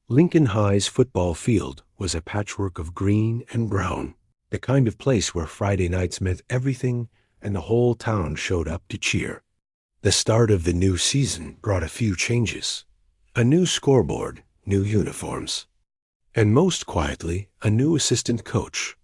Lincoln High's football field was a patchwork of green and brown, the kind of place where Friday nights meant everything and the whole town showed up to cheer. The start of the new season brought a few changes. A new scoreboard, new uniforms, and most quietly, a new assistant coach.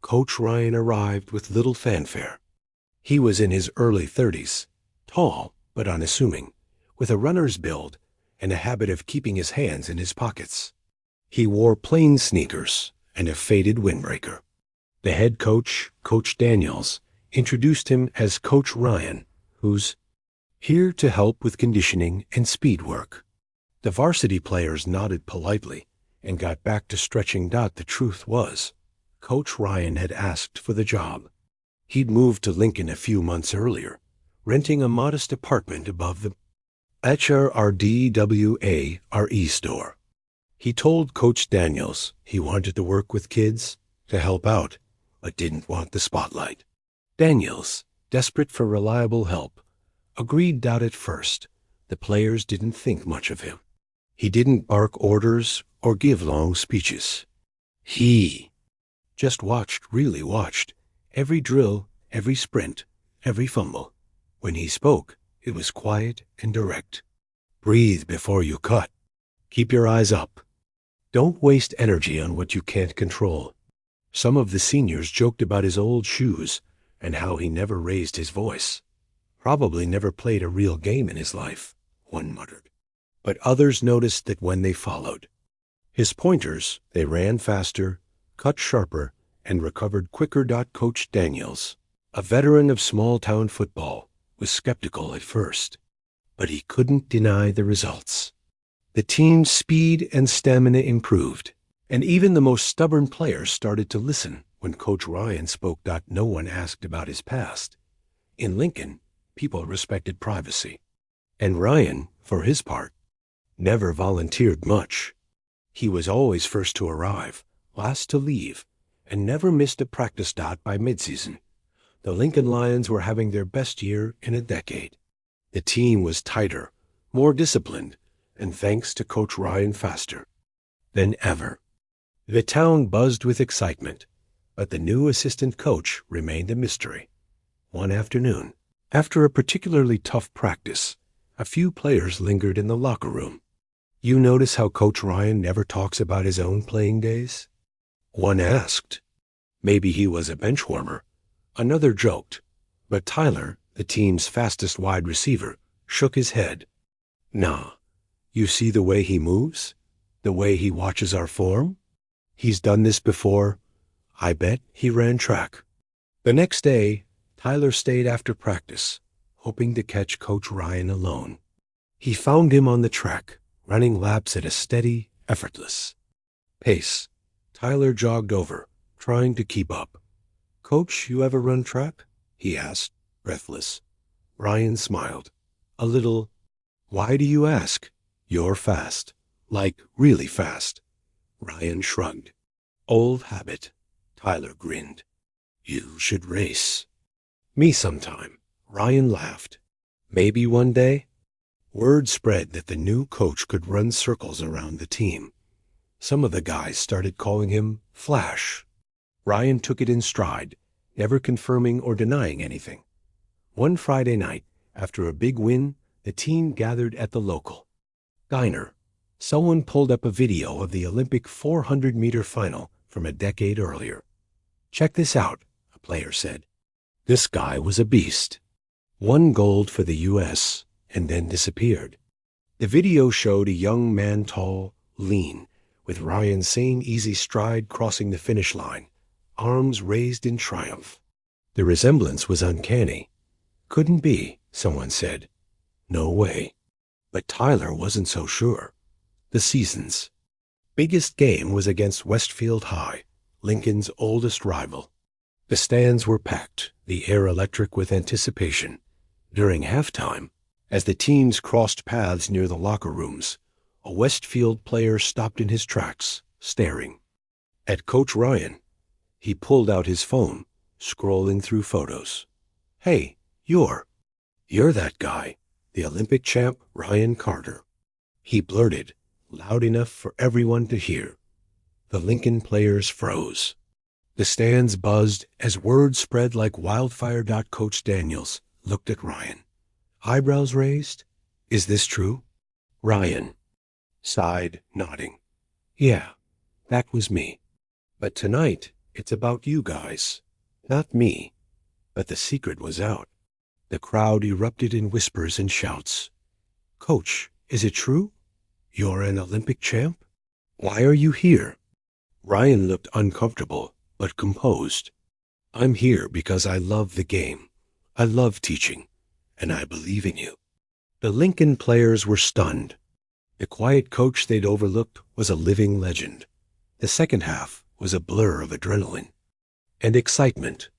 Coach Ryan arrived with little fanfare. He was in his early 30s, tall but unassuming, with a runner's build and a habit of keeping his hands in his pockets. He wore plain sneakers and a faded windbreaker. The head coach, Coach Daniels, introduced him as Coach Ryan, who's here to help with conditioning and speed work. The varsity players nodded politely and got back to stretching. The truth was, Coach Ryan had asked for the job. He'd moved to Lincoln a few months earlier, renting a modest apartment above the HRDWARE store. He told Coach Daniels he wanted to work with kids, to help out, but didn't want the spotlight. Daniels, desperate for reliable help, agreed. At first, the players didn't think much of him. He didn't bark orders or give long speeches. He just really watched, every drill, every sprint, every fumble. When he spoke, it was quiet and direct. Breathe before you cut. Keep your eyes up. Don't waste energy on what you can't control. Some of the seniors joked about his old shoes and how he never raised his voice. Probably never played a real game in his life, one muttered. But others noticed that when they followed his pointers, they ran faster, cut sharper, and recovered quicker. Coach Daniels, a veteran of small-town football, was skeptical at first, but he couldn't deny the results. The team's speed and stamina improved, and even the most stubborn players started to listen when Coach Ryan spoke. No one asked about his past. In Lincoln, people respected privacy, and Ryan, for his part, never volunteered much. He was always first to arrive, last to leave, and never missed a practice. By midseason, the Lincoln Lions were having their best year in a decade. The team was tighter, more disciplined, and thanks to Coach Ryan, faster than ever. The town buzzed with excitement, but the new assistant coach remained a mystery. One afternoon, after a particularly tough practice, a few players lingered in the locker room. You notice how Coach Ryan never talks about his own playing days? One asked. Maybe he was a bench warmer. Another joked, but Tyler, the team's fastest wide receiver, shook his head. Nah, you see the way he moves? The way he watches our form? He's done this before. I bet he ran track. The next day, Tyler stayed after practice, hoping to catch Coach Ryan alone. He found him on the track, running laps at a steady, effortless pace. Tyler jogged over, trying to keep up. Coach, you ever run track? He asked, breathless. Ryan smiled. A little. Why do you ask? You're fast. Like, really fast. Ryan shrugged. Old habit. Tyler grinned. You should race. Me sometime. Ryan laughed. Maybe one day? Word spread that the new coach could run circles around the team. Some of the guys started calling him Flash. Ryan took it in stride, never confirming or denying anything. One Friday night, after a big win, the team gathered at the local diner. Someone pulled up a video of the Olympic 400-meter final from a decade earlier. Check this out, a player said. This guy was a beast. Won gold for the U.S. and then disappeared. The video showed a young man, tall, lean, with Ryan's same easy stride crossing the finish line, arms raised in triumph. The resemblance was uncanny. Couldn't be, someone said. No way. But Tyler wasn't so sure. The season's biggest game was against Westfield High, Lincoln's oldest rival. The stands were packed, the air electric with anticipation. During halftime, as the teams crossed paths near the locker rooms, a Westfield player stopped in his tracks, staring at Coach Ryan. He pulled out his phone, scrolling through photos. Hey, you're that guy, the Olympic champ Ryan Carter. He blurted, loud enough for everyone to hear. The Lincoln players froze. The stands buzzed as word spread like wildfire. Coach Daniels looked at Ryan. Eyebrows raised. Is this true? Ryan sighed, nodding. Yeah, that was me. But tonight, it's about you guys. Not me. But the secret was out. The crowd erupted in whispers and shouts. Coach, is it true? You're an Olympic champ? Why are you here? Ryan looked uncomfortable, but composed. I'm here because I love the game. I love teaching, and I believe in you. The Lincoln players were stunned. The quiet coach they'd overlooked was a living legend. The second half was a blur of adrenaline and excitement.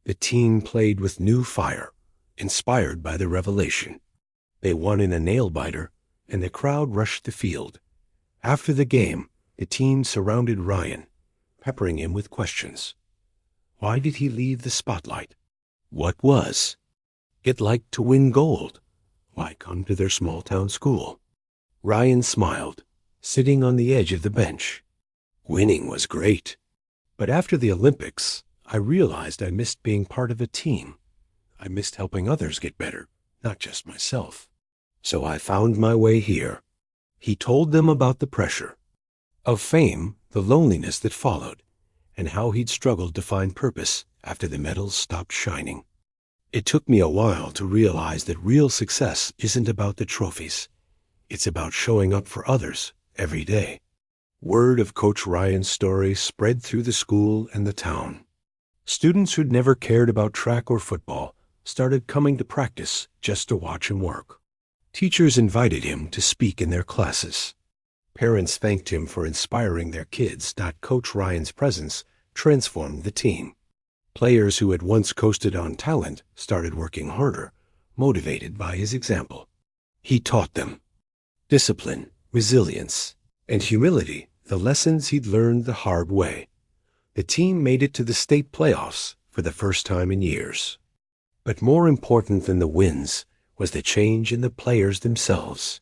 The team played with new fire, inspired by the revelation. They won in a nail-biter, and the crowd rushed the field. After the game, the team surrounded Ryan, peppering him with questions. Why did he leave the spotlight? What was it like to win gold? Why come to their small-town school? Ryan smiled, sitting on the edge of the bench. Winning was great. But after the Olympics, I realized I missed being part of a team. I missed helping others get better, not just myself. So I found my way here. He told them about the pressure of fame, the loneliness that followed, and how he'd struggled to find purpose after the medals stopped shining. It took me a while to realize that real success isn't about the trophies. It's about showing up for others every day. Word of Coach Ryan's story spread through the school and the town. Students who'd never cared about track or football started coming to practice just to watch him work. Teachers invited him to speak in their classes. Parents thanked him for inspiring their kids. Coach Ryan's presence transformed the team. Players who had once coasted on talent started working harder, motivated by his example. He taught them discipline, resilience, and humility, the lessons he'd learned the hard way. The team made it to the state playoffs for the first time in years. But more important than the wins was the change in the players themselves.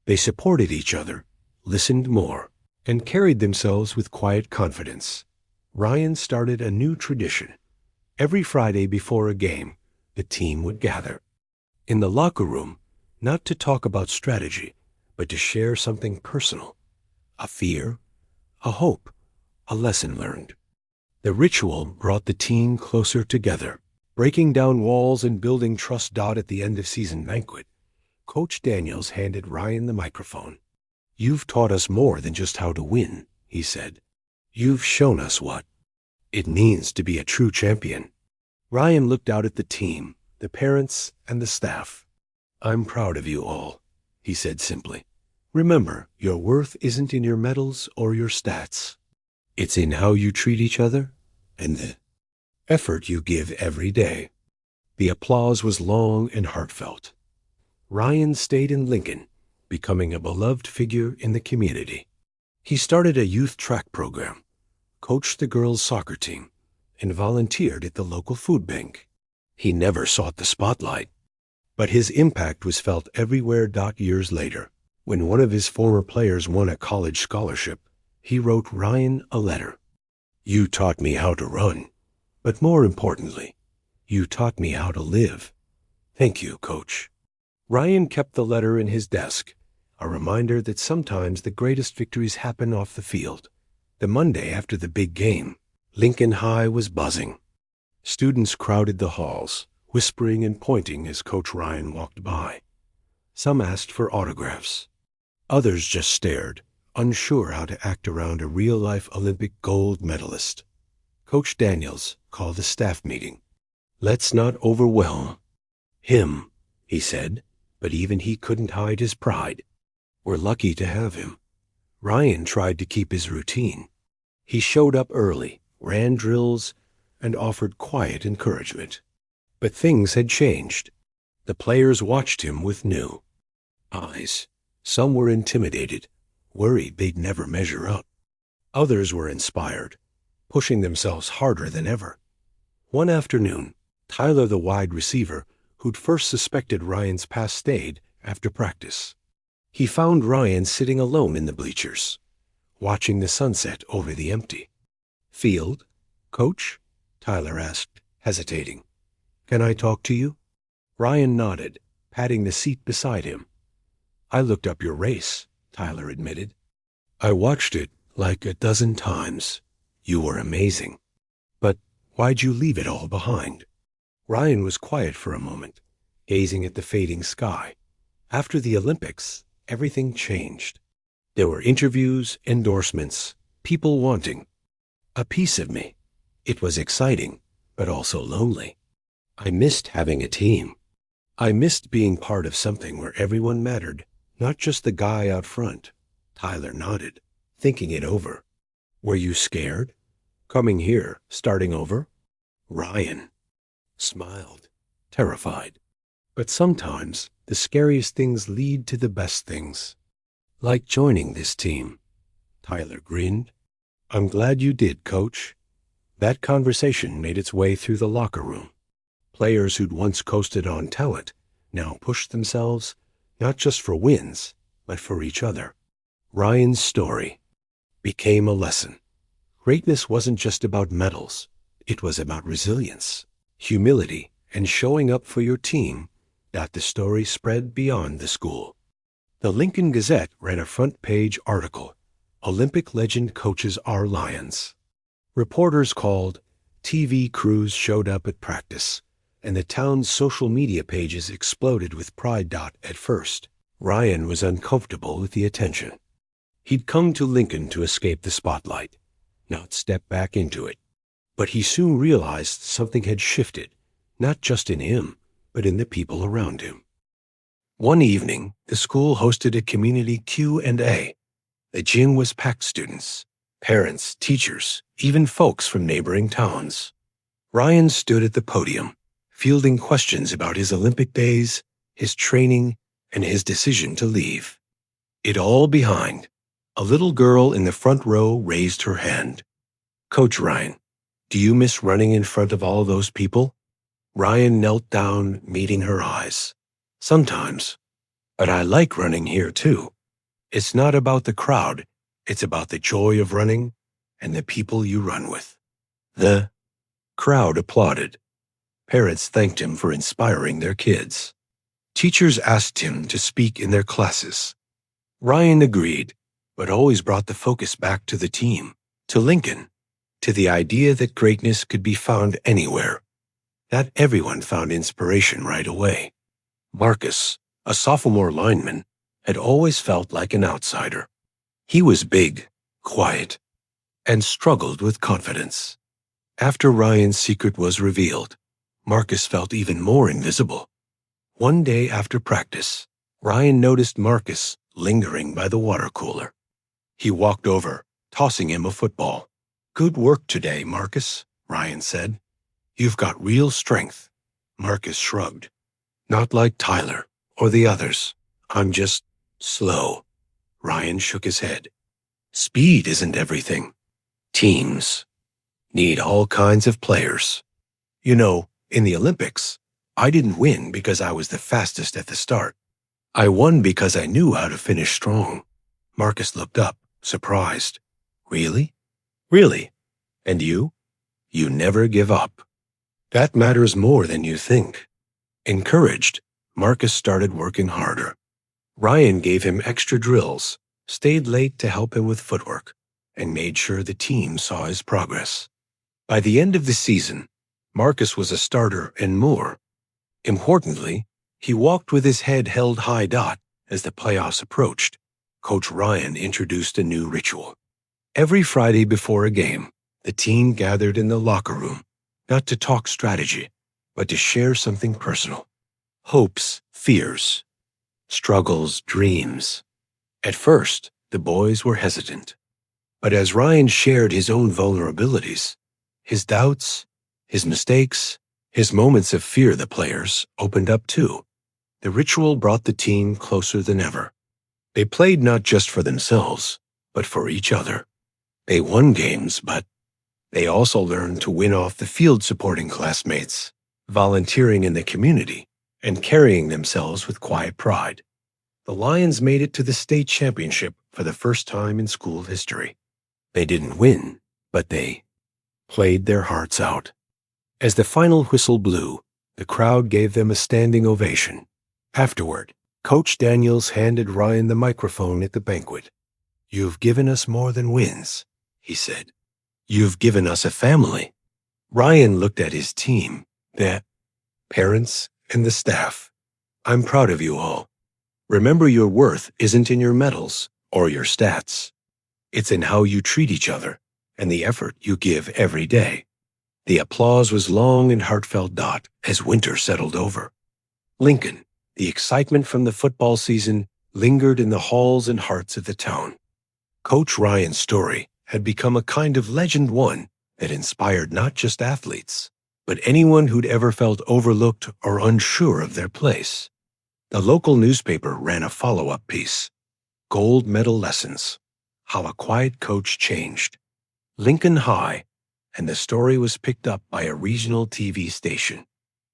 They supported each other, listened more, and carried themselves with quiet confidence. Ryan started a new tradition. Every Friday before a game, the team would gather in the locker room, not to talk about strategy, but to share something personal, a fear, a hope, a lesson learned. The ritual brought the team closer together, breaking down walls and building trust. At the end of season banquet, Coach Daniels handed Ryan the microphone. You've taught us more than just how to win, he said. You've shown us what it means to be a true champion. Ryan looked out at the team, the parents, and the staff. I'm proud of you all, he said simply. Remember, your worth isn't in your medals or your stats. It's in how you treat each other and the effort you give every day. The applause was long and heartfelt. Ryan stayed in Lincoln, becoming a beloved figure in the community. He started a youth track program, coached the girls' soccer team, and volunteered at the local food bank. He never sought the spotlight, but his impact was felt everywhere. Years later, when one of his former players won a college scholarship, he wrote Ryan a letter. You taught me how to run, but more importantly, you taught me how to live. Thank you, Coach. Ryan kept the letter in his desk, a reminder that sometimes the greatest victories happen off the field. The Monday after the big game, Lincoln High was buzzing. Students crowded the halls, whispering and pointing as Coach Ryan walked by. Some asked for autographs. Others just stared, unsure how to act around a real-life Olympic gold medalist. Coach Daniels called a staff meeting. Let's not overwhelm him, he said, but even he couldn't hide his pride. We're lucky to have him. Ryan tried to keep his routine. He showed up early, ran drills, and offered quiet encouragement. But things had changed. The players watched him with new eyes. Some were intimidated, worried they'd never measure up. Others were inspired, pushing themselves harder than ever. One afternoon, Tyler, the wide receiver, who'd first suspected Ryan's past, stayed after practice. He found Ryan sitting alone in the bleachers, watching the sunset over the empty field. "Coach?" Tyler asked, hesitating. "Can I talk to you?" Ryan nodded, patting the seat beside him. "I looked up your race," Tyler admitted. "I watched it like a dozen times. You were amazing. But why'd you leave it all behind?" Ryan was quiet for a moment, gazing at the fading sky. After the Olympics, everything changed. There were interviews, endorsements, people wanting a piece of me. It was exciting, but also lonely. I missed having a team. I missed being part of something where everyone mattered, not just the guy out front. Tyler nodded, thinking it over. "Were you scared? Coming here, starting over?" Ryan smiled, terrified. "But sometimes the scariest things lead to the best things. Like joining this team." Tyler grinned. "I'm glad you did, Coach." That conversation made its way through the locker room. Players who'd once coasted on talent now pushed themselves, not just for wins, but for each other. Ryan's story became a lesson. Greatness wasn't just about medals. It was about resilience, humility, and showing up for your team. That the story spread beyond the school. The Lincoln Gazette ran a front-page article, "Olympic legend coaches our Lions." Reporters called, TV crews showed up at practice, and the town's social media pages exploded with pride. At first, Ryan was uncomfortable with the attention. He'd come to Lincoln to escape the spotlight, not step back into it. But he soon realized something had shifted, not just in him, but in the people around him. One evening, the school hosted a community Q&A. The gym was packed: students, parents, teachers, even folks from neighboring towns. Ryan stood at the podium, fielding questions about his Olympic days, his training, and his decision to leave. It all behind. A little girl in the front row raised her hand. "Coach Ryan, do you miss running in front of all those people?" Ryan knelt down, meeting her eyes. "Sometimes. But I like running here too. It's not about the crowd. It's about the joy of running and the people you run with." The crowd applauded. Parents thanked him for inspiring their kids. Teachers asked him to speak in their classes. Ryan agreed, but always brought the focus back to the team, to Lincoln, to the idea that greatness could be found anywhere, that everyone found inspiration right away. Marcus, a sophomore lineman, had always felt like an outsider. He was big, quiet, and struggled with confidence. After Ryan's secret was revealed, Marcus felt even more invisible. One day after practice, Ryan noticed Marcus lingering by the water cooler. He walked over, tossing him a football. "Good work today, Marcus," Ryan said. "You've got real strength." Marcus shrugged. "Not like Tyler or the others. I'm just slow." Ryan shook his head. "Speed isn't everything. Teams need all kinds of players. You know, in the Olympics, I didn't win because I was the fastest at the start. I won because I knew how to finish strong." Marcus looked up, surprised. "Really?" "Really. And you? You never give up. That matters more than you think." Encouraged, Marcus started working harder. Ryan gave him extra drills, stayed late to help him with footwork, and made sure the team saw his progress. By the end of the season, Marcus was a starter and more. Importantly, he walked with his head held high. As the playoffs approached, Coach Ryan introduced a new ritual. Every Friday before a game, the team gathered in the locker room, not to talk strategy, but to share something personal. Hopes, fears, struggles, dreams. At first, the boys were hesitant. But as Ryan shared his own vulnerabilities, his doubts, his mistakes, his moments of fear, the players opened up too. The ritual brought the team closer than ever. They played not just for themselves, but for each other. They won games, but they also learned to win off the field, supporting classmates, volunteering in the community, and carrying themselves with quiet pride. The Lions made it to the state championship for the first time in school history. They didn't win, but they played their hearts out. As the final whistle blew, the crowd gave them a standing ovation. Afterward, Coach Daniels handed Ryan the microphone at the banquet. "You've given us more than wins," he said. "You've given us a family." Ryan looked at his team, the parents and the staff. "I'm proud of you all. Remember, your worth isn't in your medals or your stats. It's in how you treat each other and the effort you give every day." The applause was long and heartfelt as winter settled over. Lincoln, the excitement from the football season, lingered in the halls and hearts of the town. Coach Ryan's story had become a kind of legend, one that inspired not just athletes, but anyone who'd ever felt overlooked or unsure of their place. The local newspaper ran a follow-up piece, "Gold Medal Lessons: How a Quiet Coach Changed Lincoln High," and the story was picked up by a regional TV station.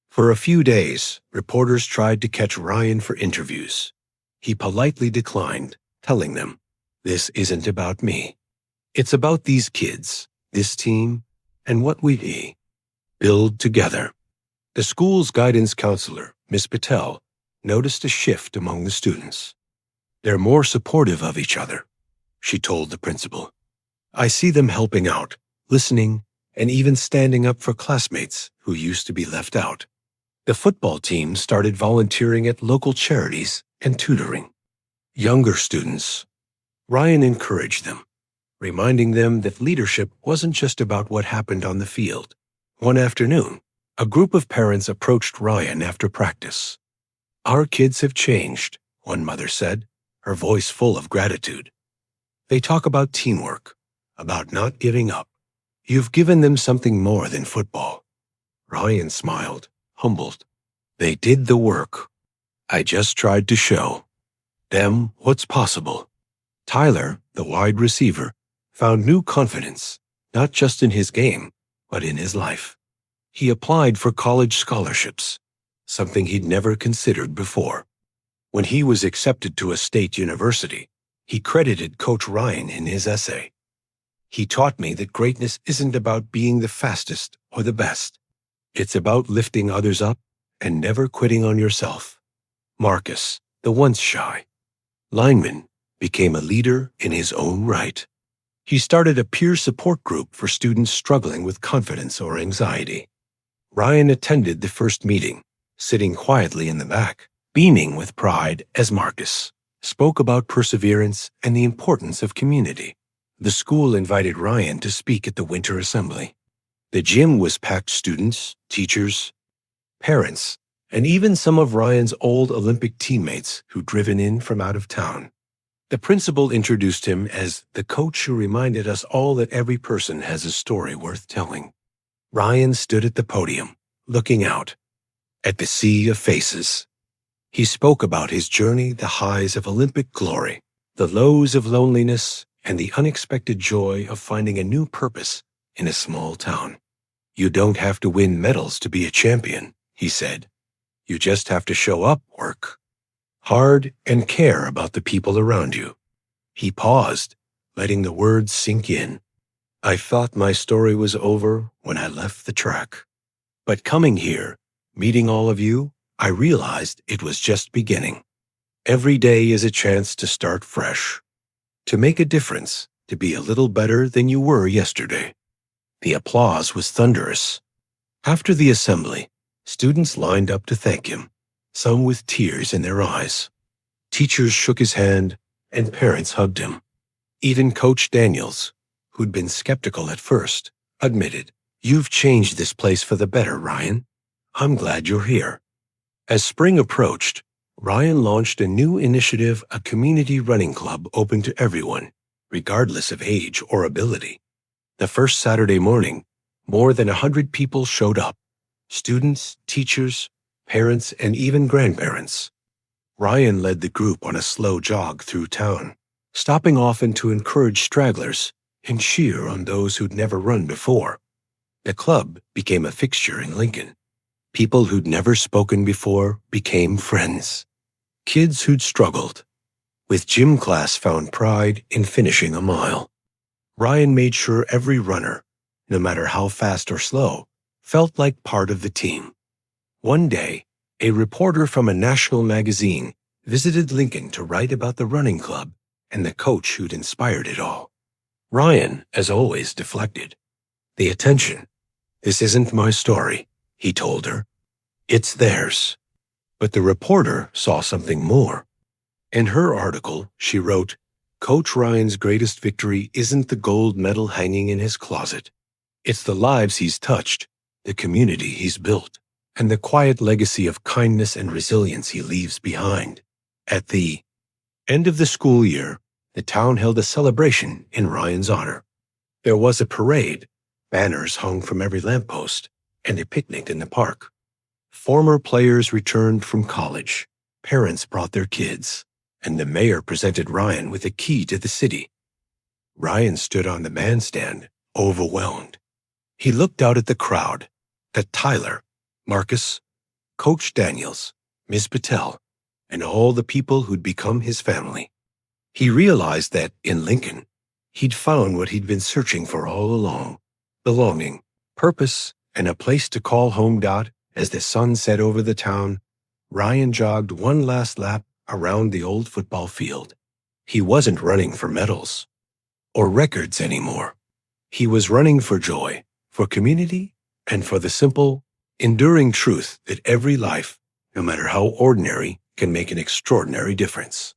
For a few days, reporters tried to catch Ryan for interviews. He politely declined, telling them, "This isn't about me. It's about these kids, this team, and what we build together." The school's guidance counselor, Miss Patel, noticed a shift among the students. "They're more supportive of each other," she told the principal. "I see them helping out, listening, and even standing up for classmates who used to be left out." The football team started volunteering at local charities and tutoring younger students. Ryan encouraged them, reminding them that leadership wasn't just about what happened on the field. One afternoon, a group of parents approached Ryan after practice. "Our kids have changed," one mother said, her voice full of gratitude. "They talk about teamwork, about not giving up. You've given them something more than football." Ryan smiled, humbled. "They did the work. I just tried to show them what's possible." Tyler, the wide receiver, found new confidence, not just in his game, but in his life. He applied for college scholarships, something he'd never considered before. When he was accepted to a state university, he credited Coach Ryan in his essay. "He taught me that greatness isn't about being the fastest or the best. It's about lifting others up and never quitting on yourself." Marcus, the once shy lineman, became a leader in his own right. He started a peer support group for students struggling with confidence or anxiety. Ryan attended the first meeting, sitting quietly in the back, beaming with pride as Marcus spoke about perseverance and the importance of community. The school invited Ryan to speak at the winter assembly. The gym was packed students, teachers, parents, and even some of Ryan's old Olympic teammates who'd driven in from out of town. The principal introduced him as the coach who reminded us all that every person has a story worth telling. Ryan stood at the podium, looking out at the sea of faces. He spoke about his journey, the highs of Olympic glory, the lows of loneliness, and the unexpected joy of finding a new purpose in a small town. "You don't have to win medals to be a champion," he said. "You just have to show up, work hard, and care about the people around you." He paused, letting the words sink in. "I thought my story was over when I left the track. But coming here, meeting all of you, I realized it was just beginning. Every day is a chance to start fresh, to make a difference, to be a little better than you were yesterday." The applause was thunderous. After the assembly, students lined up to thank him, some with tears in their eyes. Teachers shook his hand, and parents hugged him. Even Coach Daniels, who'd been skeptical at first, admitted, "You've changed this place for the better, Ryan. I'm glad you're here." As spring approached, Ryan launched a new initiative, a community running club open to everyone, regardless of age or ability. The first Saturday morning, more than 100 people showed up: students, teachers, parents, and even grandparents. Ryan led the group on a slow jog through town, stopping often to encourage stragglers and cheer on those who'd never run before. The club became a fixture in Lincoln. People who'd never spoken before became friends. Kids who'd struggled with gym class found pride in finishing a mile. Ryan made sure every runner, no matter how fast or slow, felt like part of the team. One day, a reporter from a national magazine visited Lincoln to write about the running club and the coach who'd inspired it all. Ryan, as always, deflected. The attention. "This isn't my story," he told her. "It's theirs." But the reporter saw something more. In her article, she wrote, "Coach Ryan's greatest victory isn't the gold medal hanging in his closet. It's the lives he's touched, the community he's built, and the quiet legacy of kindness and resilience he leaves behind." At the end of the school year, the town held a celebration in Ryan's honor. There was a parade, banners hung from every lamppost, and a picnic in the park. Former players returned from college, parents brought their kids, and the mayor presented Ryan with a key to the city. Ryan stood on the bandstand, overwhelmed. He looked out at the crowd, at Tyler, Marcus, Coach Daniels, Ms. Patel, and all the people who'd become his family. He realized that, in Lincoln, he'd found what he'd been searching for all along: belonging, purpose, and a place to call home. As the sun set over the town, Ryan jogged one last lap around the old football field. He wasn't running for medals or records anymore. He was running for joy, for community, and for the simple, enduring truth that every life, no matter how ordinary, can make an extraordinary difference.